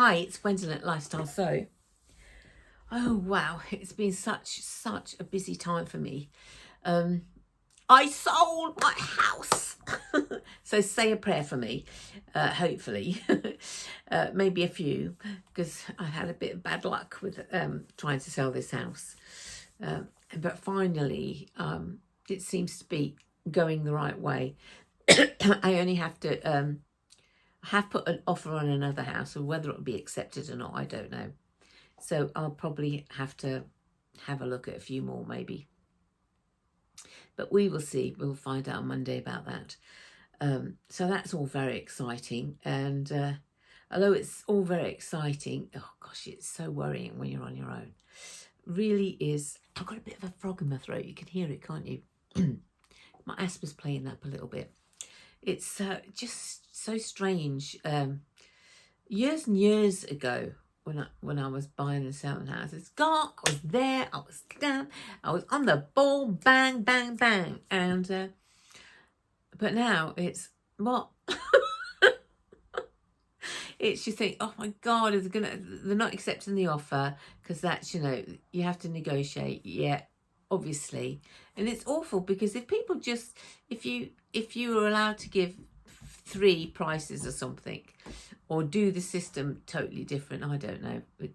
Hi, it's Gwendolyn at Lifestyle Sew. Oh wow, it's been such a busy time for me. I sold my house. So say a prayer for me, hopefully. Maybe a few, because I had a bit of bad luck with trying to sell this house. But finally, it seems to be going the right way. I only have to have put an offer on another house, and whether it'll be accepted or not, I don't know. So I'll probably have to have a look at a few more maybe. But we will see. We'll find out on Monday about that. So that's all very exciting. And although it's all very exciting, oh gosh, it's so worrying when you're on your own. Really is. I've got a bit of a frog in my throat. You can hear it, can't you? My asthma's playing up a little bit. It's just so strange. Years and years ago, when I was buying and selling houses, God, I was there, I was down, I was on the ball, bang, bang, bang. And but now it's what? It's, you think, oh my God, they're not accepting the offer, because that's, you have to negotiate. Yeah, obviously. And it's awful, because if people just, if you were allowed to give 3 prices or something, or do the system totally different, I don't know. But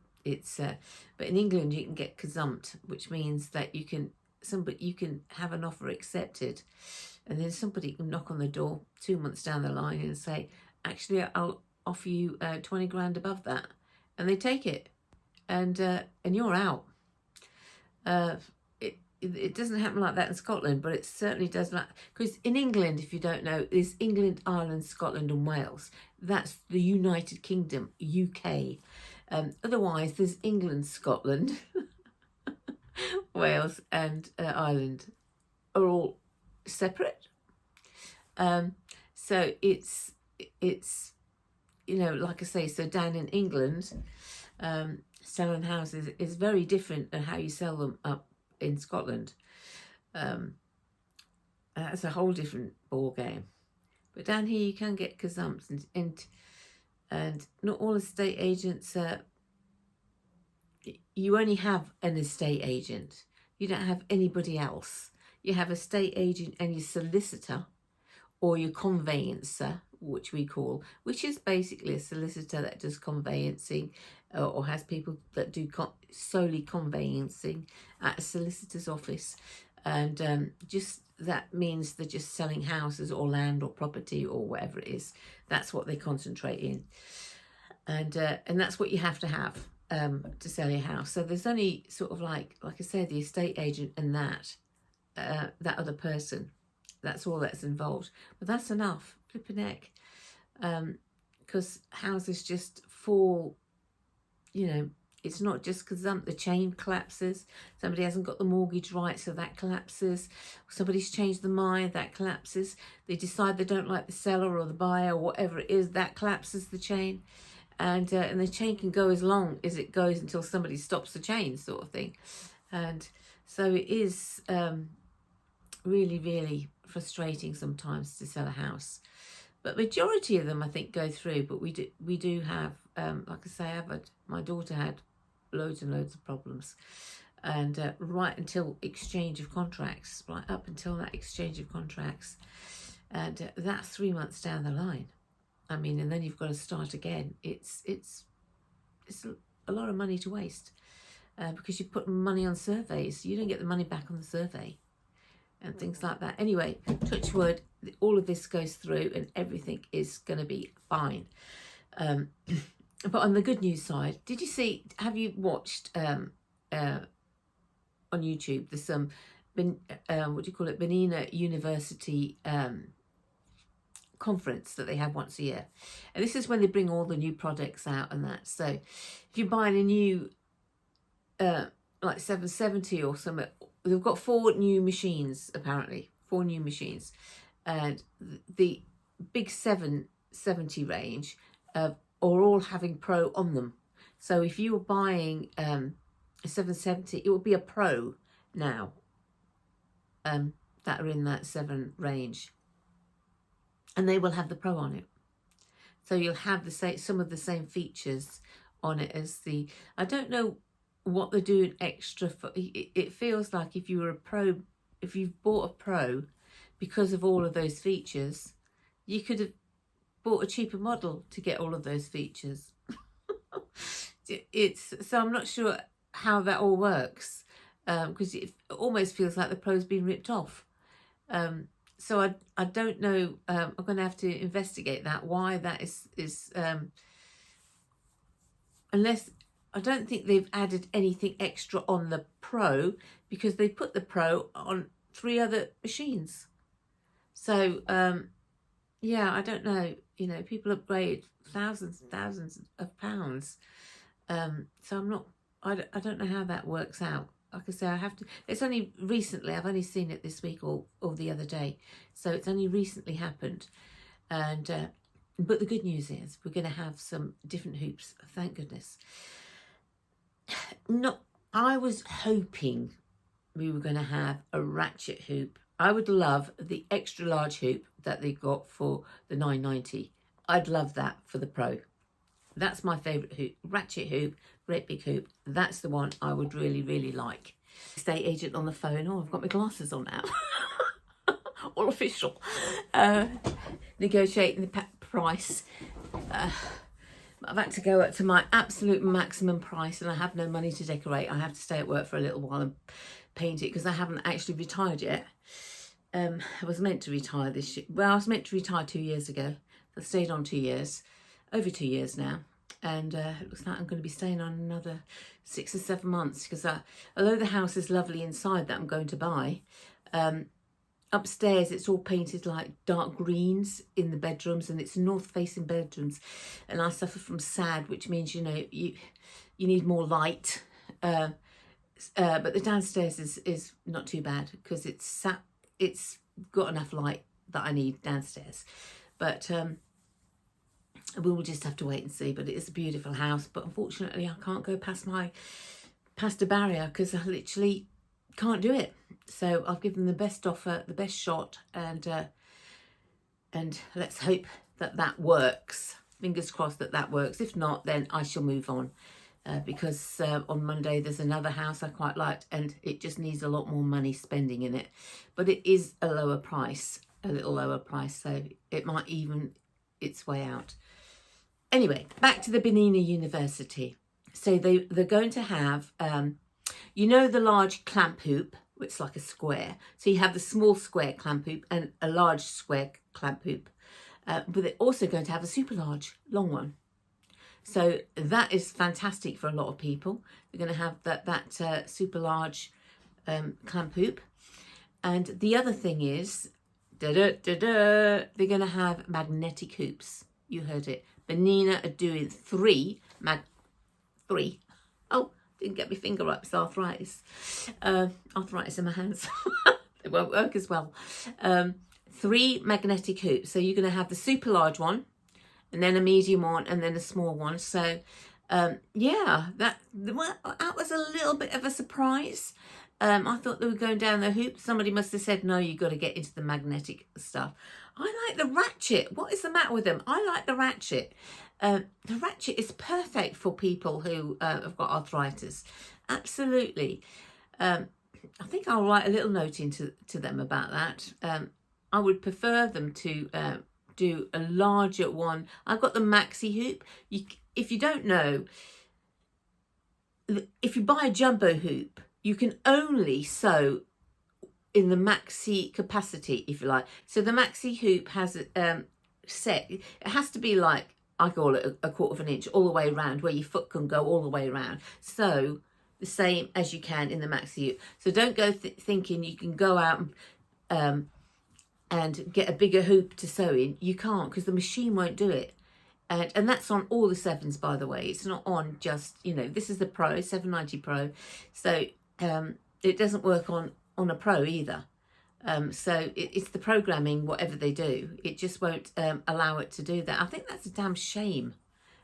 in England you can get gazumped, which means that you can have an offer accepted, and then somebody can knock on the door 2 months down the line and say, actually, I'll offer you 20 grand above that, and they take it, and you're out. It doesn't happen like that in Scotland, but it certainly does. Because in England, if you don't know, there's England, Ireland, Scotland and Wales. That's the United Kingdom, UK. Otherwise, there's England, Scotland, Wales and Ireland are all separate. So it's like I say, so down in England, selling houses is very different than how you sell them up in Scotland. That's a whole different ball game. But down here you can get gazumped, and not all estate agents. You only have an estate agent. You don't have anybody else. You have a estate agent and your solicitor, or your conveyancer, which is basically a solicitor that does conveyancing, or has people that do solely conveyancing at a solicitor's office. And just that means they're just selling houses or land or property or whatever it is. That's what they concentrate in. And that's what you have to sell your house. So there's only sort of like I said, the estate agent and that other person. That's all that's involved. But that's enough. Flipping heck. Because houses just fall, it's not just because the chain collapses. Somebody hasn't got the mortgage right, so that collapses. Somebody's changed their mind, that collapses. They decide they don't like the seller or the buyer or whatever it is, that collapses the chain. And the chain can go as long as it goes until somebody stops the chain, sort of thing. And so it is really, really frustrating sometimes to sell a house. But majority of them, I think, go through. But we do have, like I say, my daughter had loads and loads of problems, and right until exchange of contracts, right up until that exchange of contracts, and that's 3 months down the line. I mean, and then you've got to start again. It's a lot of money to waste, because you put money on surveys, you don't get the money back on the survey, and things like that. Anyway, touch wood, all of this goes through and everything is going to be fine. But on the good news side, have you watched on YouTube, there's some, Bernina University conference that they have once a year. And this is when they bring all the new products out and that. So if you're buying a new, like 770 or something, they've got 4 new machines, apparently 4 new machines, and the big 770 range are all having Pro on them. So if you were buying a 770, it will be a Pro now, that are in that 7 range, and they will have the Pro on it. So you'll have some of the same features on it as the, I don't know what they're doing extra for. It feels like if you were a pro, if you've bought a pro, because of all of those features, you could have bought a cheaper model to get all of those features. So I'm not sure how that all works, because it almost feels like the pro's been ripped off. So I don't know. I'm going to have to investigate that, why that is unless, I don't think they've added anything extra on the Pro, because they put the Pro on 3 other machines. So yeah, I don't know. You know, people upgrade thousands and thousands of pounds. So I don't know how that works out. Like I say, I have to, it's only recently, I've only seen it this week or the other day. So it's only recently happened. And, but the good news is we're going to have some different hoops. Thank goodness. I was hoping we were going to have a ratchet hoop. I would love the extra large hoop that they got for the 990. I'd love that for the Pro. That's my favourite hoop. Ratchet hoop, great big hoop. That's the one I would really, really like. Estate agent on the phone. Oh, I've got my glasses on now. All official. Negotiating the price. I've had to go up to my absolute maximum price, and I have no money to decorate. I have to stay at work for a little while and paint it, because I haven't actually retired yet. I was meant to retire this year. Well, I was meant to retire 2 years ago. I stayed on 2 years, over 2 years now. And it looks like I'm going to be staying on another 6 or 7 months, because although the house is lovely inside that I'm going to buy, upstairs it's all painted like dark greens in the bedrooms, and it's north facing bedrooms, and I suffer from SAD, which means, you know, you need more light, but the downstairs is not too bad, because it's got enough light that I need downstairs. But we will just have to wait and see. But it is a beautiful house, but unfortunately I can't go past a barrier, because I literally can't do it. So I've given the best offer, the best shot, and let's hope that works. Fingers crossed that works. If not, then I shall move on, because on Monday there's another house I quite liked, and it just needs a lot more money spending in it, but it is a lower price, a little lower price, so it might even its way out. Anyway, back to the Bernina University. So they're going to have, you know, the large clamp hoop, which is like a square. So you have the small square clamp hoop and a large square clamp hoop. But they're also going to have a super large long one. So that is fantastic for a lot of people. They're going to have that super large clamp hoop. And the other thing is, they're going to have magnetic hoops. You heard it. Bernina are doing 3. Oh, didn't get my finger up. It's arthritis. Arthritis in my hands. It won't work as well. 3 magnetic hoops. So you're going to have the super large one, and then a medium one, and then a small one. So yeah, that was a little bit of a surprise. I thought they were going down the hoop. Somebody must have said, no, you've got to get into the magnetic stuff. I like the ratchet. What is the matter with them? I like the ratchet. The ratchet is perfect for people who have got arthritis. Absolutely. I think I'll write a little note to them about that. I would prefer them to do a larger one. I've got the maxi hoop. If you don't know, if you buy a jumbo hoop, you can only sew in the maxi capacity, if you like. So the maxi hoop has set, it has to be like, I call it a 1/4 inch all the way around, where your foot can go all the way around. So the same as you can in the maxi hoop. So don't go thinking you can go out and get a bigger hoop to sew in. You can't, because the machine won't do it. And that's on all the 7s, by the way. It's not on just, you know, this is the Pro, 790 Pro. So it doesn't work on a Pro either. So it's the programming, whatever they do, it just won't allow it to do that. I think that's a damn shame.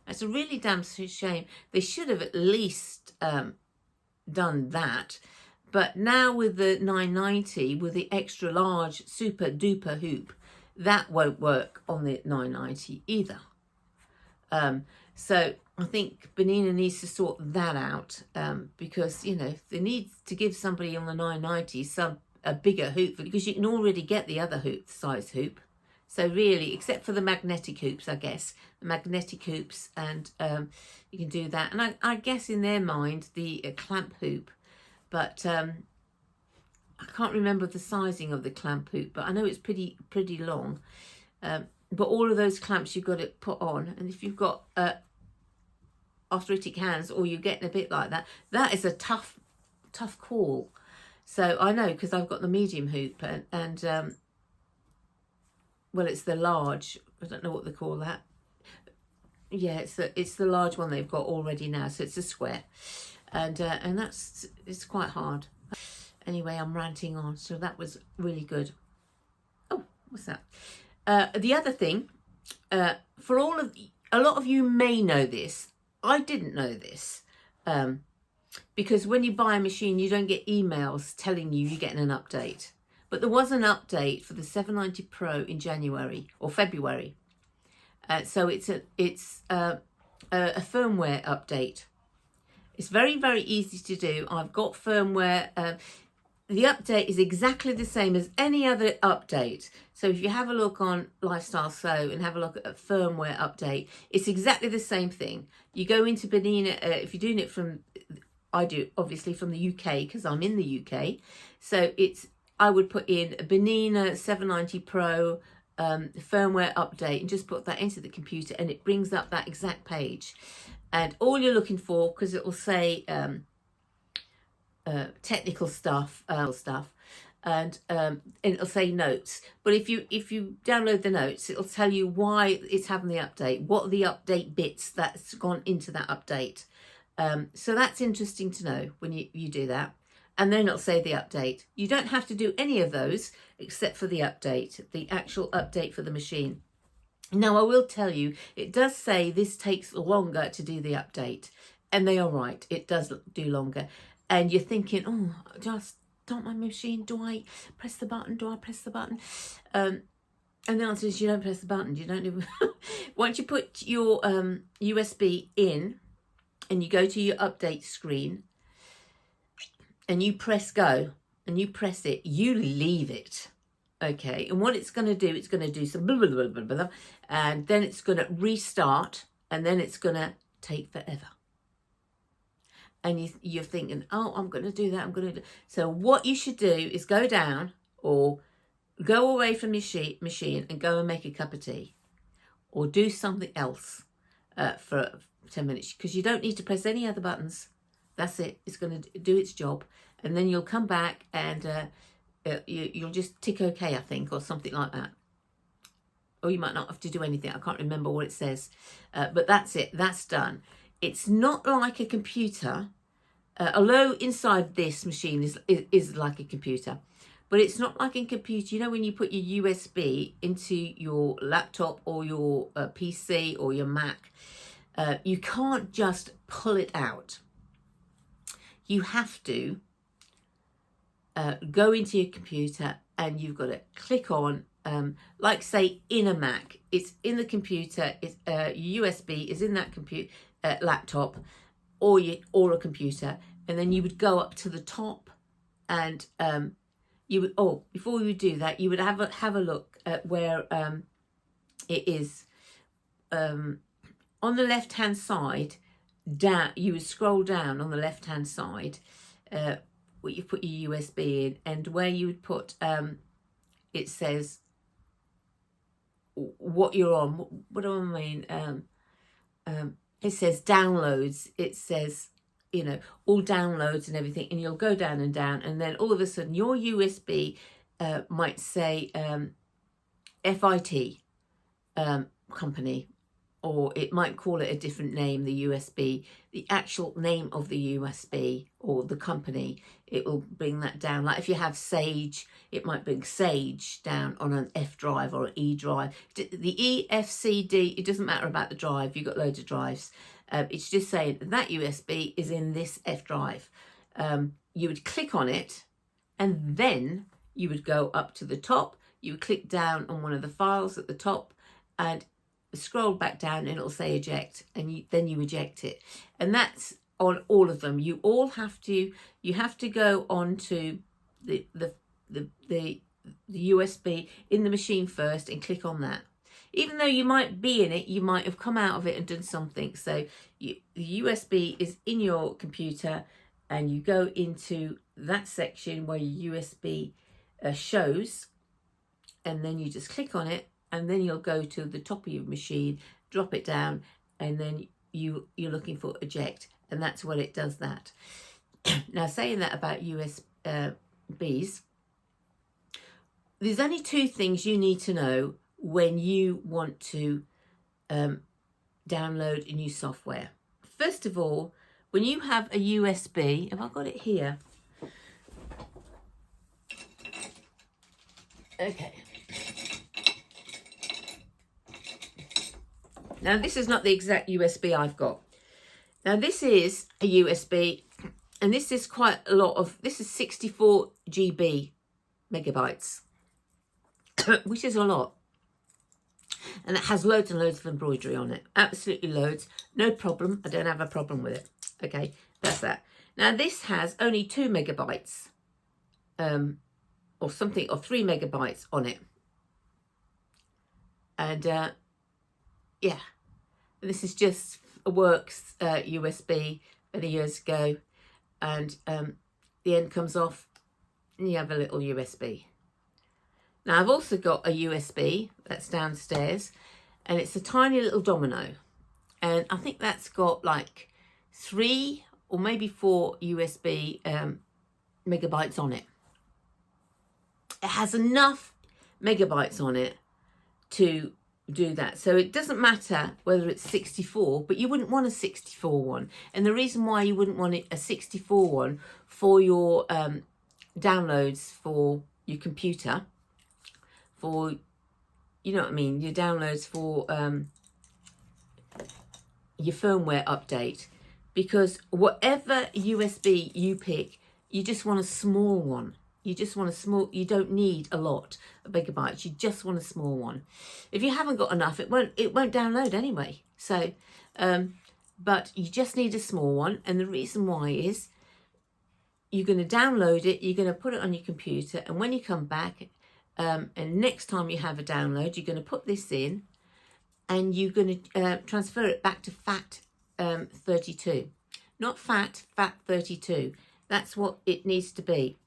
That's a really damn shame. They should have at least done that. But now with the 990, with the extra large super duper hoop, that won't work on the 990 either. So I think Bernina needs to sort that out, because, you know, they need to give somebody on the 990 a bigger hoop, because you can already get the other hoop, size hoop. So really, except for the magnetic hoops, I guess, the magnetic hoops, and you can do that. And I guess in their mind, the clamp hoop, but I can't remember the sizing of the clamp hoop, but I know it's pretty long. But all of those clamps you've got to put on, and if you've got arthritic hands, or you're getting a bit like that, that is a tough call. So I know, because I've got the medium hoop, and well, it's the large, I don't know what they call that. Yeah, it's the large one they've got already now, so it's a square, and it's quite hard. Anyway, I'm ranting on, so that was really good. Oh, what's that? The other thing, for a lot of you may know this. I didn't know this, because when you buy a machine, you don't get emails telling you you're getting an update. But there was an update for the 790 Pro in January or February. So it's a firmware update. It's very, very easy to do. I've got firmware. The update is exactly the same as any other update. So if you have a look on Lifestyle Sew and have a look at a firmware update, it's exactly the same thing. You go into Bernina, if you're doing it from, I do obviously from the UK, because I'm in the UK. So I would put in a Bernina 790 Pro firmware update, and just put that into the computer, and it brings up that exact page. And all you're looking for, because it will say technical stuff, and it'll say notes. But if you download the notes, it'll tell you why it's having the update, what are the update bits that's gone into that update. So that's interesting to know when you do that. And then it'll say the update. You don't have to do any of those except for the update, the actual update for the machine. Now, I will tell you, it does say this takes longer to do the update. And they are right, it does do longer. And you're thinking, oh, just start my machine. Do I press the button? Do I press the button? And the answer is you don't press the button. You don't do. Once you put your USB in and you go to your update screen and you press go and you press it, you leave it. Okay, and what it's going to do, it's going to do some blah, blah, blah, blah, blah, and then it's going to restart, and then it's going to take forever. And you're thinking, oh, I'm going to do that, I'm going to do. So what you should do is go down or go away from your machine and go and make a cup of tea or do something else for 10 minutes, because you don't need to press any other buttons. That's it. It's going to do its job. And then you'll come back and you'll just tick OK, I think, or something like that. Or you might not have to do anything. I can't remember what it says. But that's it. That's done. It's not like a computer, although inside this machine is like a computer. But it's not like a computer. You know, when you put your USB into your laptop or your PC or your Mac, you can't just pull it out. You have to go into your computer and you've got to click on, like say in a Mac, it's in the computer, it's USB is in that computer, laptop or a computer, and then you would go up to the top and you would, before you would do that, you would have a look at where it is on the left hand side. Down, you would scroll down on the left hand side where you put your USB in, and where you would put it says what you're on. What do I mean? It says downloads. It says, you know, all downloads and everything, and you'll go down, and then all of a sudden your USB might say FIT company, or it might call it a different name, the USB, the actual name of the USB or the company. It will bring that down. Like if you have Sage, it might bring Sage down on an F drive or an E drive. The E, F, C, D, it doesn't matter about the drive. You've got loads of drives. It's just saying that USB is in this F drive. You would click on it, and then you would go up to the top. You would click down on one of the files at the top, and scroll back down and it'll say eject, and then you eject it. And that's on all of them. You have to go on to the USB in the machine first and click on that. Even though you might be in it, you might have come out of it and done something. So the USB is in your computer, and you go into that section where your USB shows, and then you just click on it, and then you'll go to the top of your machine, drop it down, and then you're looking for eject, and that's what it does that. Now, saying that about USBs, there's only two things you need to know when you want to download a new software. First of all, when you have a USB, have I got it here? Okay. Now, this is not the exact USB I've got. Now, this is a USB, and this is quite a lot of, this is 64 GB megabytes, which is a lot. And it has loads and loads of embroidery on it. Absolutely loads. No problem. I don't have a problem with it. Okay, that's that. Now, this has only 2 megabytes or something, or 3 megabytes on it. And yeah, this is just a works USB many years ago. And the end comes off and you have a little USB. Now, I've also got a USB that's downstairs, and it's a tiny little domino. And I think that's got like 3 or maybe 4 USB megabytes on it. It has enough megabytes on it to do that. So it doesn't matter whether it's 64, but you wouldn't want a 64 one. And the reason why you wouldn't want a 64 one for your downloads for your computer, for, you know what I mean, your downloads for your firmware update, because whatever USB you pick, you just want a small one. You just want a small, you don't need a lot of megabytes, you just want a small one. If you haven't got enough, it won't download anyway. So, but you just need a small one, and the reason why is you're going to download it, you're going to put it on your computer, and when you come back, and next time you have a download, you're going to put this in, and you're going to transfer it back to FAT32. Not FAT32. That's what it needs to be.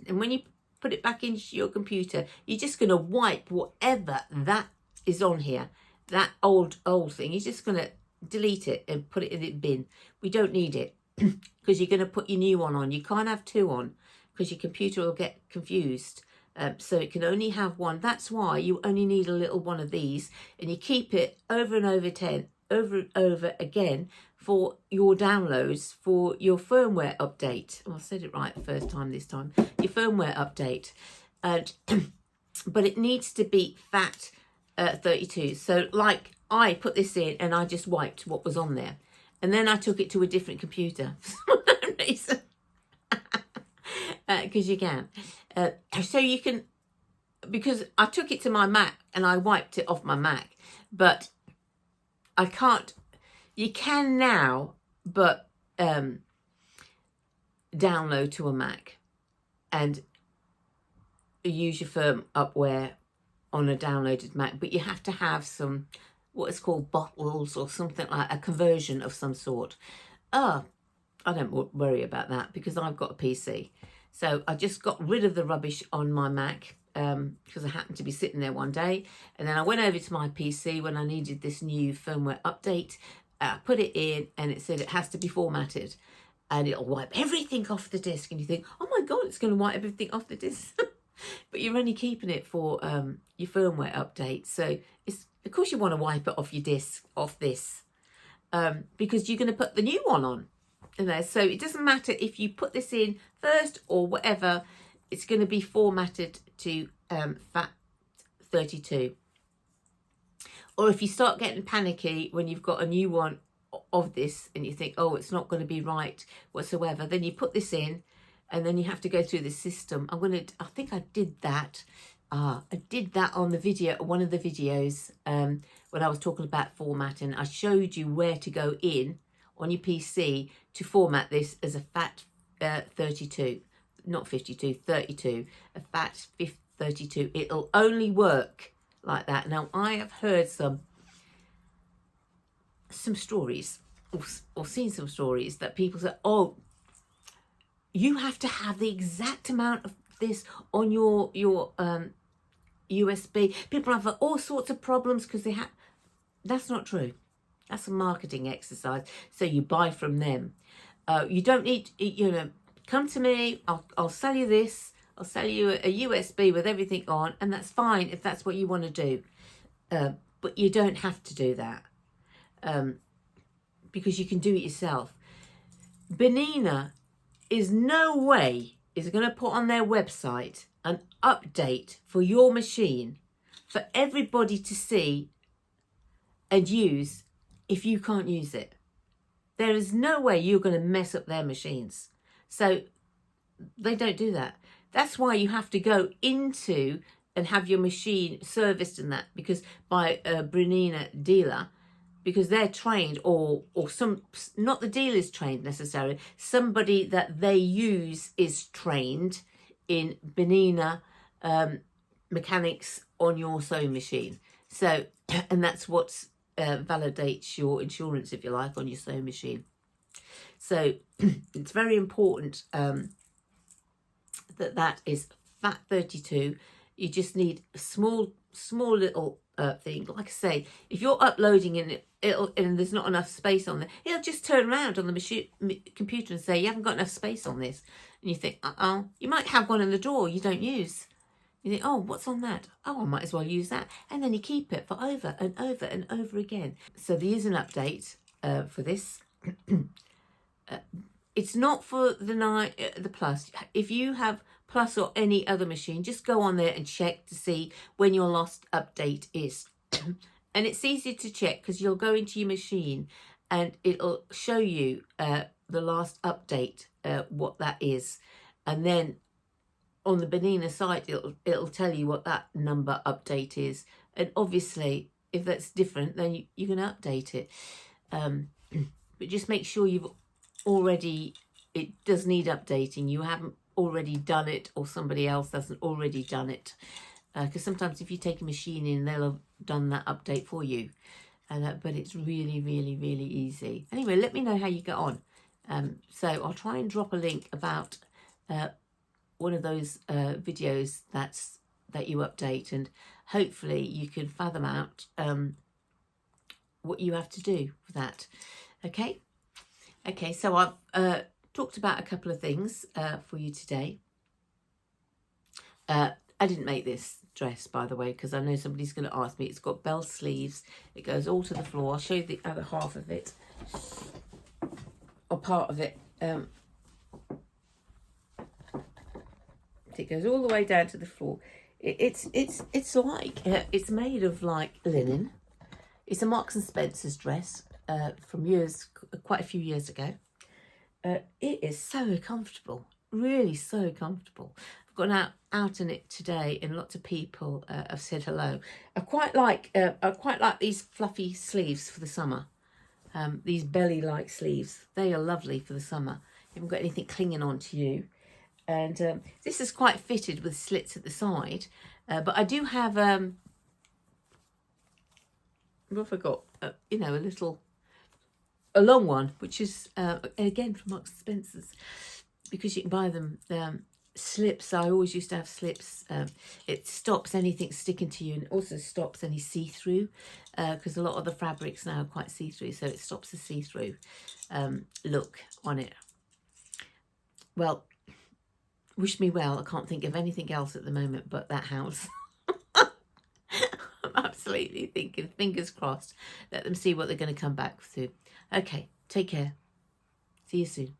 And when you put it back into your computer, you're just going to wipe whatever that is on here, that old thing. You're just going to delete it and put it in the bin. We don't need it, because you're going to put your new one on. You can't have 2 on, because your computer will get confused. So it can only have 1. That's why you only need a little one of these, and you keep it over and over again for your downloads, for your firmware update. Oh, I said it right the first time this time. Your firmware update. But it needs to be FAT32. So like I put this in and I just wiped what was on there. And then I took it to a different computer for no reason. Because you can. So you can, because I took it to my Mac and I wiped it off my Mac. But I can't, you can now, but download to a Mac and use your firmware on a downloaded Mac, but you have to have some, what is called bottles or something, like a conversion of some sort. I don't worry about that because I've got a PC. So I just got rid of the rubbish on my Mac because I happened to be sitting there one day, and then I went over to my PC when I needed this new firmware update. I put it in and it said it has to be formatted and it'll wipe everything off the disk, and you think, oh my god, it's going to wipe everything off the disk. But you're only keeping it for your firmware update. So it's, of course you want to wipe it off your disk, off this, because you're going to put the new one on. You know, so it doesn't matter if you put this in first or whatever, it's going to be formatted to FAT32. Or if you start getting panicky when you've got a new one of this and you think, oh, it's not going to be right whatsoever, then you put this in and then you have to go through the system. I think I did that I did that on the video, one of the videos, when I was talking about formatting. I showed you where to go in on your PC to format this as a FAT 32, not 52, 32, a FAT 32. It'll only work like that. Now, I have heard some stories or seen some stories that people say, oh, you have to have the exact amount of this on your USB. People have all sorts of problems because they have. That's not true. That's a marketing exercise. So you buy from them. You don't need, come to me. I'll sell you this. I'll sell you a USB with everything on, and that's fine if that's what you want to do. But you don't have to do that, because you can do it yourself. Bernina is no way is going to put on their website an update for your machine for everybody to see and use if you can't use it. There is no way you're going to mess up their machines. So they don't do that. That's why you have to go into and have your machine serviced in that, because by a Bernina dealer, because they're trained, or some, not the dealer's trained necessarily, somebody that they use is trained in Bernina mechanics on your sewing machine. So, and that's what validates your insurance, if you like, on your sewing machine. So it's very important that is FAT 32. You just need a small little thing. Like I say, if you're uploading and and there's not enough space on there, it'll just turn around on the computer and say, you haven't got enough space on this. And you think, you might have one in the drawer you don't use. You think, oh, what's on that? Oh, I might as well use that. And then you keep it for over and over and over again. So there is an update for this. It's not for the Plus. If you have Plus or any other machine, just go on there and check to see when your last update is. And it's easy to check because you'll go into your machine and it'll show you the last update, what that is. And then on the Bernina site, it'll tell you what that number update is. And obviously, if that's different, then you can update it. But just make sure it does need updating. You haven't already done it, or somebody else hasn't already done it. Because sometimes if you take a machine in, they'll have done that update for you. But it's really, really, really easy. Anyway, let me know how you get on. So I'll try and drop a link about one of those videos that you update, and hopefully you can fathom out what you have to do with that. Okay, so I've talked about a couple of things for you today. I didn't make this dress, by the way, because I know somebody's going to ask me. It's got bell sleeves. It goes all to the floor. I'll show you the other half of it, or part of it. It goes all the way down to the floor. It's like it's made of like linen. It's a Marks and Spencer's dress from quite a few years ago. It is so comfortable, really so comfortable. I've gone out in it today, and lots of people have said hello. I quite like these fluffy sleeves for the summer. These belly-like sleeves, they are lovely for the summer. You haven't got anything clinging onto you. And this is quite fitted with slits at the side. But I do have, what have I got? A long one, which is, again, from Marks and Spencer's. Because you can buy them slips. I always used to have slips. It stops anything sticking to you, and also stops any see-through. Because a lot of the fabrics now are quite see-through. So it stops the see-through look on it. Well, wish me well. I can't think of anything else at the moment but that house. I'm absolutely thinking, fingers crossed, let them see what they're going to come back to. Okay, take care. See you soon.